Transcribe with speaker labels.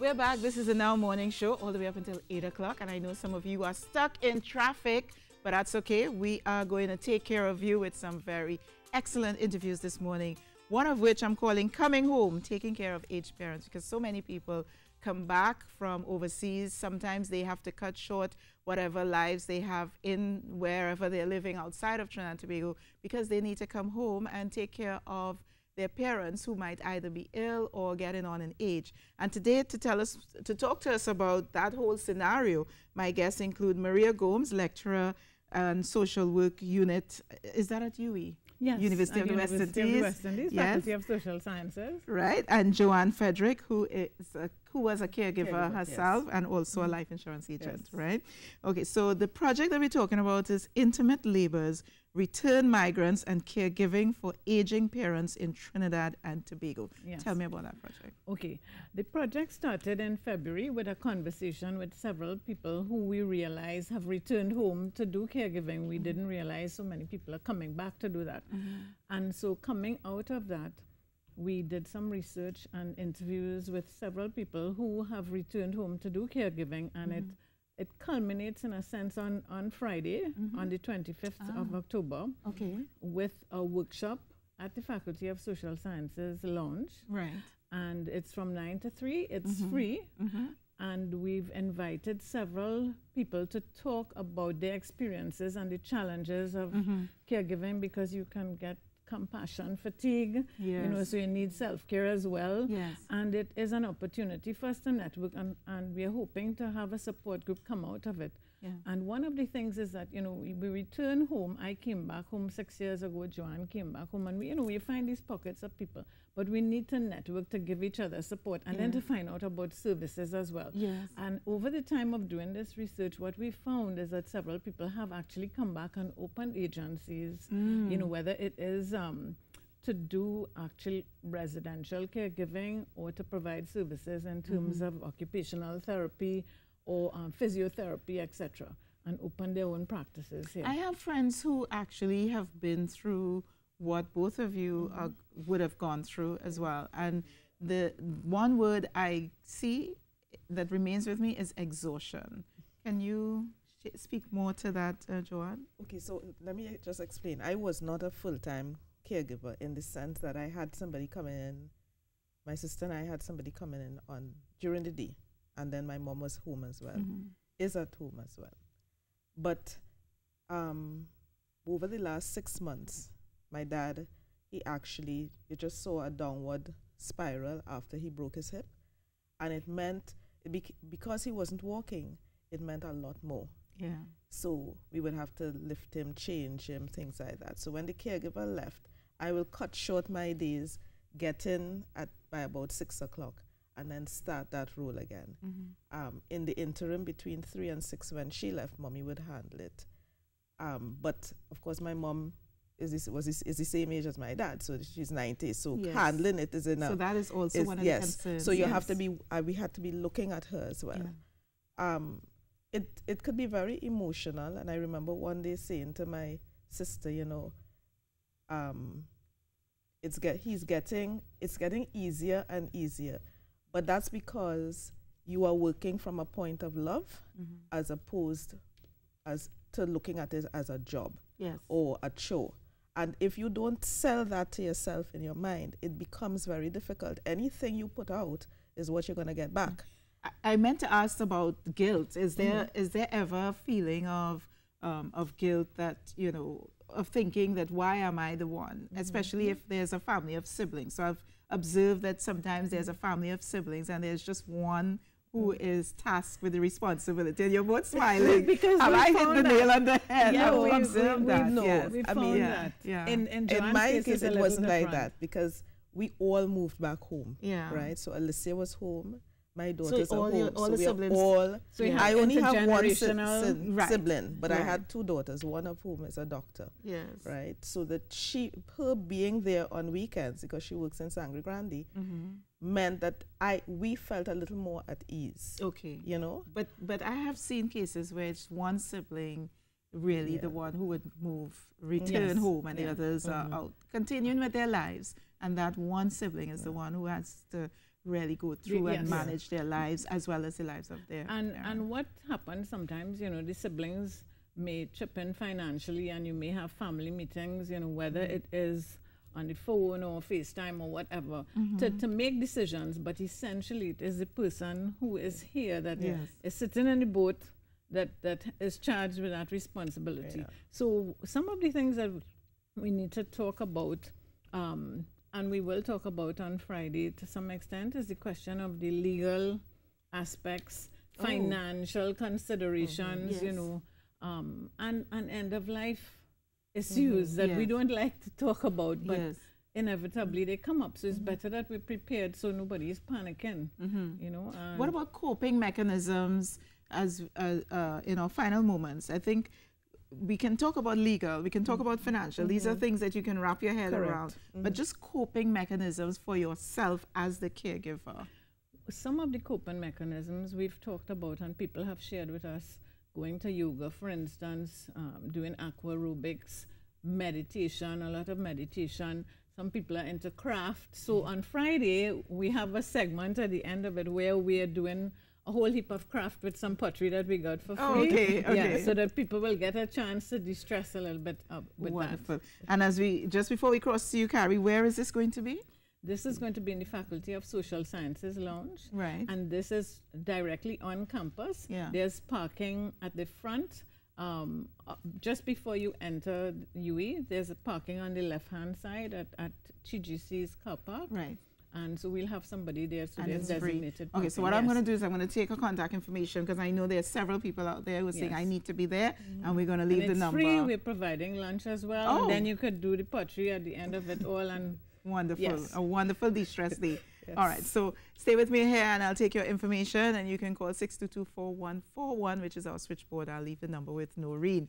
Speaker 1: We're back. This is the Now Morning Show all the way up until 8 o'clock. And I know some of you are stuck in traffic, but that's okay. We are going to take care of you with some very excellent interviews this morning. One of which I'm calling Coming Home, taking care of aged parents, because so many people come back from overseas. Sometimes they have to cut short whatever lives they have in wherever they're living outside of Trinidad and Tobago because they need to come home and take care of their parents who might either be ill or getting on in age. And today to talk to us about that whole scenario, my guests include Maria Gomes, lecturer and social work unit. Is that at UE?
Speaker 2: Yes,
Speaker 1: University of the West Indies.
Speaker 2: Yes. Faculty of Social Sciences.
Speaker 1: Right, and Joanne Frederick, who was a caregiver herself, and also a life insurance agent, right? Okay, so the project that we're talking about is Intimate Labors, Return Migrants and Caregiving for Aging Parents in Trinidad and Tobago. Yes. Tell me about that project.
Speaker 2: Okay, the project started in February with a conversation with several people who we realized have returned home to do caregiving. We didn't realize so many people are coming back to do that. And so coming out of that, we did some research and interviews with several people who have returned home to do caregiving, and it culminates in a sense on Friday, on the 25th of October, with a workshop at the Faculty of Social Sciences Lounge.
Speaker 1: Right.
Speaker 2: And it's from 9 to 3. It's free. And we've invited several people to talk about their experiences and the challenges of caregiving, because you can get compassion fatigue, you know, so you need self-care as well. And it is an opportunity for us to network, and we are hoping to have a support group come out of it. And one of the things is that, you know, we return home. I came back home 6 years ago. Joanne came back home, and we, you know, we find these pockets of people, but we need to network to give each other support, and then to find out about services as well. And over the time of doing this research, what we found is that several people have actually come back and opened agencies, you know, whether it is to do actual residential caregiving or to provide services in terms of occupational therapy or physiotherapy, etc., and open their own practices here.
Speaker 1: I have friends who actually have been through what both of you would have gone through as well. And the one word I see that remains with me is exhaustion. Can you speak more to that, Joanne?
Speaker 3: Okay, so let me just explain. I was not a full-time caregiver in the sense that I had somebody come in. My sister and I had somebody coming in during the day, and then my mom was home as well, is at home as well. But over the last 6 months, my dad, you just saw a downward spiral after he broke his hip. And it meant, because he wasn't walking, it meant a lot more. So we would have to lift him, change him, things like that. So when the caregiver left, I will cut short my days, get in by about 6 o'clock, and then start that role again. In the interim between 3 and 6, when she left, Mommy would handle it. But of course, my mom is the same age as my dad, so she's 90. So handling it is enough.
Speaker 1: So that is also one of the concerns.
Speaker 3: So you have to be. We had to be looking at her as well. It could be very emotional, and I remember one day saying to my sister, you know, it's getting easier and easier. But that's because you are working from a point of love as opposed to looking at it as a job or a chore. And if you don't sell that to yourself in your mind, it becomes very difficult. Anything you put out is what you're going to get back.
Speaker 1: I meant to ask about guilt. Is there ever a feeling of guilt that, you know, of thinking that why am I the one, especially if there's a family of siblings? So I've observed that sometimes there's a family of siblings and there's just one who is tasked with the responsibility. And you're both smiling.
Speaker 2: Because
Speaker 1: have I hit the nail on the head?
Speaker 2: Yeah,
Speaker 1: we observed that.
Speaker 2: We found that.
Speaker 3: In my case, it wasn't like that because we all moved back home. Right? So Alicia was home. My daughters are home.
Speaker 1: All the siblings.
Speaker 3: I only have one sibling, but I had 2 daughters, one of whom is a doctor. Right? So that her being there on weekends, because she works in Sangre Grande, meant that we felt a little more at ease. You know?
Speaker 1: But I have seen cases where it's one sibling really the one who would return home, and the others are out continuing with their lives, and that one sibling is the one who has to really go through and
Speaker 2: Yes.
Speaker 1: manage their lives as well as the lives of their parents.
Speaker 2: And what happens sometimes, you know, the siblings may chip in financially, and you may have family meetings, you know, whether it is on the phone or FaceTime or whatever, to make decisions. But essentially, it is the person who is here that is sitting in the boat that is charged with that responsibility.
Speaker 3: Yeah.
Speaker 2: So some of the things that we need to talk about, and we will talk about on Friday to some extent, is the question of the legal aspects, financial considerations, you
Speaker 1: Yes.
Speaker 2: know, and end of life issues that we
Speaker 1: Yes.
Speaker 2: don't like to talk about, but
Speaker 1: Yes.
Speaker 2: inevitably they come up. So it's better that we're prepared so nobody is panicking, you know.
Speaker 1: What about coping mechanisms as in our final moments? I think we can talk about legal, we can talk about financial. These are things that you can wrap your head
Speaker 3: Correct.
Speaker 1: around. But just coping mechanisms for yourself as the caregiver.
Speaker 2: some of the coping mechanisms we've talked about and people have shared with us, going to yoga, for instance, doing aqua aerobics, meditation, a lot of meditation. Some people are into craft. So on Friday, we have a segment at the end of it where we are doing a whole heap of craft with some pottery that we got for free.
Speaker 1: Oh, okay,
Speaker 2: Yeah,
Speaker 1: okay.
Speaker 2: so that people will get a chance to de-stress a little bit with
Speaker 1: Wonderful.
Speaker 2: that.
Speaker 1: And as we, just before we cross to you, Carrie, where is this going to be?
Speaker 2: This is going to be in the Faculty of Social Sciences Lounge.
Speaker 1: Right.
Speaker 2: And this is directly on campus.
Speaker 1: Yeah.
Speaker 2: There's parking at the front. Just before you enter UE, there's a parking on the left-hand side at TGC's car park.
Speaker 1: Right.
Speaker 2: And so we'll have somebody there, so
Speaker 1: And
Speaker 2: there's
Speaker 1: it's free.
Speaker 2: designated
Speaker 1: Okay, so
Speaker 2: parking,
Speaker 1: what I'm
Speaker 2: yes.
Speaker 1: going to do is I'm going to take a contact information because I know there's several people out there who are saying
Speaker 2: Yes.
Speaker 1: I need to be there, and we're going to
Speaker 2: And
Speaker 1: leave the
Speaker 2: it's
Speaker 1: number.
Speaker 2: free. We're providing lunch as well.
Speaker 1: Oh.
Speaker 2: And then you could do the pottery at the end of it all. And
Speaker 1: Wonderful.
Speaker 2: Yes.
Speaker 1: A wonderful de-stress day.
Speaker 2: Yes.
Speaker 1: All right, so stay with me here and I'll take your information and you can call 622-4141, which is our switchboard. I'll leave the number with Noreen.